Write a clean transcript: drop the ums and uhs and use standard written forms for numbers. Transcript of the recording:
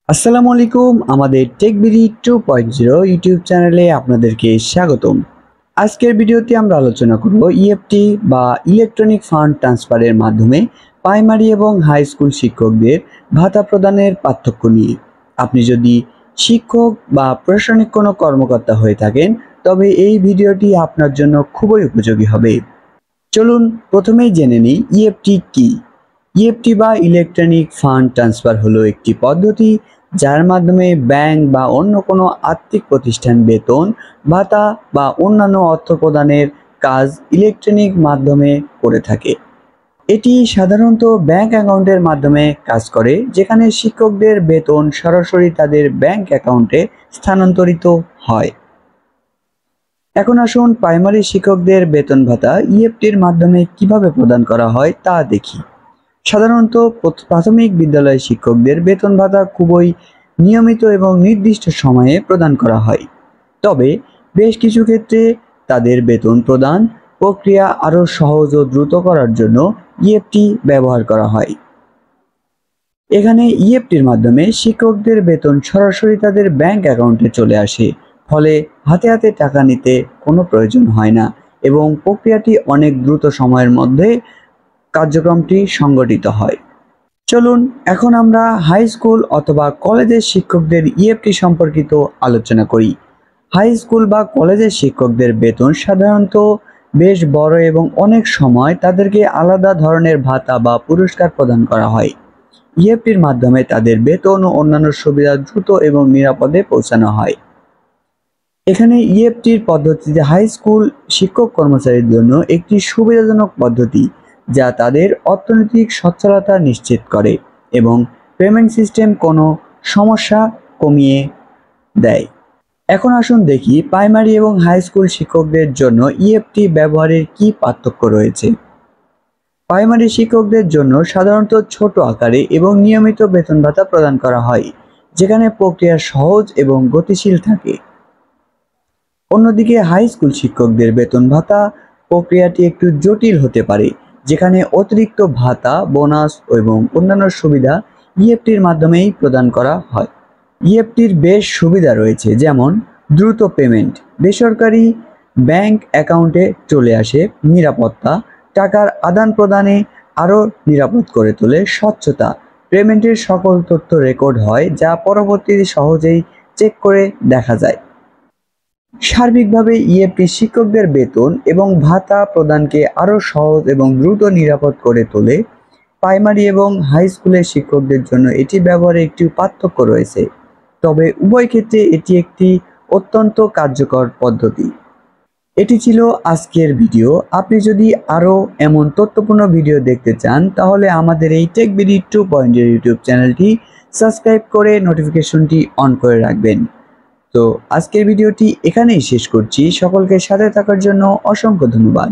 আসসালামু আলাইকুম, আমাদের টেকবিডি 2.0 ইউটিউব চ্যানেলে আপনাদেরকে স্বাগতম। আজকের ভিডিওতে আমরা আলোচনা করব ইএফটি বা ইলেকট্রনিক ফান্ড ট্রান্সফারের মাধ্যমে প্রাইমারি এবং হাই স্কুল শিক্ষকদের ভাতা প্রদানের পার্থক্য নিয়ে। আপনি যদি শিক্ষক বা প্রশাসনিক কোনো কর্মকর্তা হয়ে থাকেন তবে এই ভিডিওটি আপনার জন্য খুবই উপযোগী হবে। চলুন প্রথমেই জেনে নিই ইএফটি কি। ইএফটি বা ইলেকট্রনিক ফান্ড ট্রান্সফার হলো একটি পদ্ধতি যার মাধ্যমে ব্যাংক বা অন্য কোনো আর্থিক প্রতিষ্ঠান বেতন, ভাতা বা অন্যান্য অর্থ প্রদানের কাজ ইলেকট্রনিক মাধ্যমে করে থাকে। এটি সাধারণত ব্যাংক অ্যাকাউন্টের মাধ্যমে কাজ করে, যেখানে শিক্ষকদের বেতন সরাসরি তাদের ব্যাংক অ্যাকাউন্টে স্থানান্তরিত হয়। এখন আসুন প্রাইমারি শিক্ষকদের বেতন ভাতা ইএফটির মাধ্যমে কিভাবে প্রদান করা হয় তা দেখি। সাধারণত প্রাথমিক বিদ্যালয় শিক্ষকদের বেতন ভাতা খুবই নিয়মিত এবং নির্দিষ্ট সময়ে প্রদান করা হয়। তবে বেশ কিছু ক্ষেত্রে তাদের বেতন প্রদান প্রক্রিয়া আরও সহজ ও দ্রুত করার জন্য ইএফটি ব্যবহার করা হয়। এখানে ইএফটির মাধ্যমে শিক্ষকদের বেতন সরাসরি তাদের ব্যাংক অ্যাকাউন্টে চলে আসে, ফলে হাতে হাতে টাকা নিতে কোনো প্রয়োজন হয় না এবং প্রক্রিয়াটি অনেক দ্রুত সময়ের মধ্যে কার্যক্রমটি সংগঠিত হয়। চলুন এখন আমরা হাই স্কুল অথবা কলেজের শিক্ষকদের ইএফটি সম্পর্কিত আলোচনা করি। হাই স্কুল বা কলেজের শিক্ষকদের বেতন সাধারণত বেশ বড় এবং অনেক সময় তাদেরকে আলাদা ধরনের ভাতা বা পুরস্কার প্রদান করা হয়। ইএফটির মাধ্যমে তাদের বেতন ও অন্যান্য সুবিধা দ্রুত এবং নিরাপদে পৌঁছানো হয়। এখানে ইএফটির পদ্ধতিতে হাই স্কুল শিক্ষক কর্মচারীর জন্য একটি সুবিধাজনক পদ্ধতি যা তাদের অর্থনৈতিক সচ্ছলতা নিশ্চিত করে এবং পেমেন্ট সিস্টেম কোনো সমস্যা কমিয়ে দেয়। এখন আসুন দেখি প্রাইমারি এবং হাই স্কুল শিক্ষকদের জন্য ইএফটি ব্যবহারের কি পার্থক্য রয়েছে। প্রাইমারি শিক্ষকদের জন্য সাধারণত ছোট আকারে এবং নিয়মিত বেতন ভাতা প্রদান করা হয়, যেখানে প্রক্রিয়া সহজ এবং গতিশীল থাকে। অন্যদিকে হাই স্কুল শিক্ষকদের বেতন ভাতা প্রক্রিয়াটি একটু জটিল হতে পারে, যেখানে অতিরিক্ত ভাতা, বোনাস এবং অন্যান্য সুবিধা ইএফটির মাধ্যমেই প্রদান করা হয়। ইএফটির বেশ সুবিধা রয়েছে, যেমন দ্রুত পেমেন্ট, বেসরকারি ব্যাংক অ্যাকাউন্টে চলে আসে, নিরাপত্তা, টাকার আদান প্রদানে আরও নিরাপদ করে তোলে, স্বচ্ছতা, পেমেন্টের সকল তথ্য রেকর্ড হয় যা পরবর্তীতে সহজেই চেক করে দেখা যায়। সার্বিকভাবে ইএফটি শিক্ষকদের বেতন এবং ভাতা প্রদানকে আরও সহজ এবং দ্রুত নিরাপদ করে তোলে। প্রাইমারি এবং হাই স্কুলের শিক্ষকদের জন্য এটি ব্যবহারে একটি পার্থক্য রয়েছে, তবে উভয় ক্ষেত্রে এটি একটি অত্যন্ত কার্যকর পদ্ধতি। এটি ছিল আজকের ভিডিও। আপনি যদি আরও এমন তথ্যপূর্ণ ভিডিও দেখতে চান তাহলে আমাদের এই টেকবিডি 2.0 ইউটিউব চ্যানেলটি সাবস্ক্রাইব করে নোটিফিকেশনটি অন করে রাখবেন। তো আজকের ভিডিওটি এখানেই শেষ করছি। সকলকে সাথে থাকার জন্য অসংখ্য ধন্যবাদ।